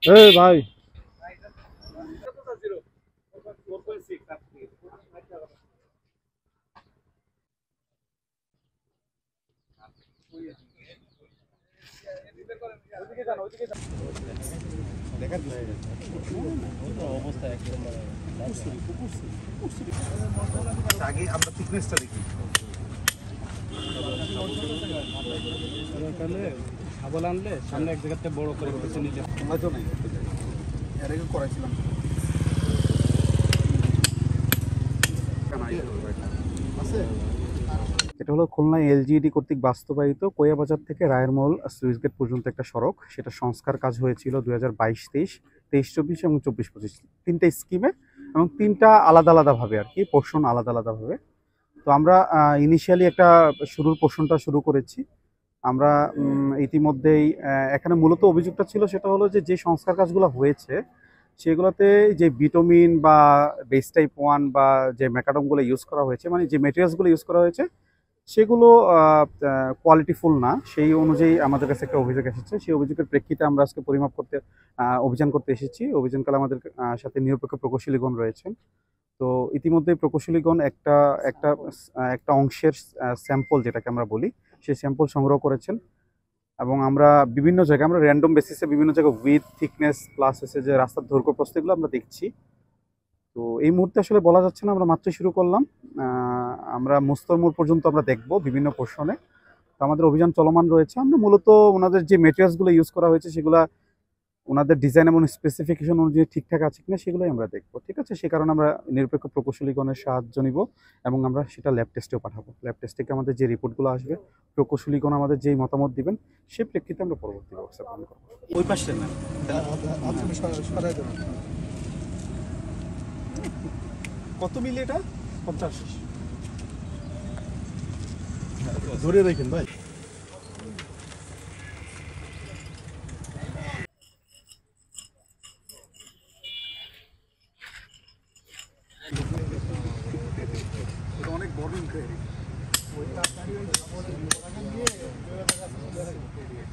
ए भाई আগে আমরা থিকনেসটা দেখি শাবল আনলে সামনে এক জায়গাতে বড় করে পিছনে নিলে হয়তো নাই এর আগে করাইছিলাম আছে। এটা হলো খুলনা এলজিইডি কর্তৃক বাস্তবায়িত কোয়াবাজার থেকে রায়েরমহল সুইচ গেট পর্যন্ত একটা সড়ক। সেটা সংস্কার কাজ হয়েছিল 2022-23, 23-24 এবং 24-25 তিনটা স্কিমে এবং তিনটা আলাদা আলাদাভাবে আর কি, পোর্শন আলাদা আলাদাভাবে। তো আমরা ইনিশিয়ালি একটা শুরুর পোর্শনটা শুরু করেছি। আমরা ইতিমধ্যেই এখানে মূলত অভিযোগটা ছিল সেটা হলো যে যে সংস্কার কাজগুলো হয়েছে সেগুলোতে যে বিটোমিন বা বেস টাইপ 1 বা যে ম্যাকাডমগুলো ইউজ করা হয়েছে, মানে যে মেটেরিয়ালসগুলো ইউজ করা হয়েছে সেগুলো কোয়ালিটিফুল না। সেই অনুযায়ী আমাদের কাছে একটা অভিযোগ এসেছে। সেই অভিযোগের প্রেক্ষিতে আমরা আজকে পরিমাপ করতে অভিযান করতে এসেছি। অভিযানকালে আমাদের সাথে নিরপেক্ষ প্রকৌশলীগণ রয়েছেন। তো ইতিমধ্যে প্রকৌশলীগণ একটা একটা একটা অংশের স্যাম্পল যেটাকে আমরা বলি সেই স্যাম্পল সংগ্রহ করেছেন এবং আমরা বিভিন্ন জায়গায় আমরা র্যান্ডম বেসিসে বিভিন্ন জায়গায় উইথ থিকনেস প্লাস হচ্ছে যে রাস্তার দৈর্ঘ্য প্রস্থ এগুলো আমরা দেখছি। তো এই মুহূর্তে আসলে বলা যাচ্ছে না, আমরা মাত্রই শুরু করলাম। আমরা মুস্তরমোড় পর্যন্ত আমরা দেখব বিভিন্ন পোর্শনে। তো আমাদের অভিযান চলমান রয়েছে। আমরা মূলত ওনাদের যে মেটেরিয়ালসগুলো ইউজ করা হয়েছে সেগুলা ওনাদের ডিজাইন এবং স্পেসিফিকেশন অনুযায়ী ঠিকঠাক আছে কিনা সেগুলোই আমরা দেখব। ঠিক আছে, সে কারণে আমরা নিরপেক্ষ প্রকৌশলীগণের সাহায্য নিব এবং আমরা সেটা ল্যাব টেস্টেও পাঠাবো। ল্যাব টেস্ট থেকে আমাদের যে রিপোর্টগুলো আসবে, প্রকৌশলীগণ আমাদের যেই মতামত দিবেন সেই প্রেক্ষিতে আমরা পরবর্তী ব্যবস্থা গ্রহণ করবো। ওই পাশে না কত মিলি এটা? 50 ধরে রাখেন ভাই। এটা অনেক বড় ইনকোয়ারি।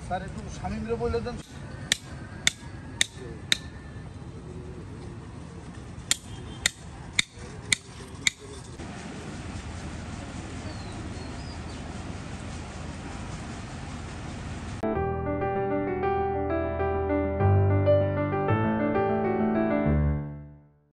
স্যার একটু স্বামীরে বলে দেন।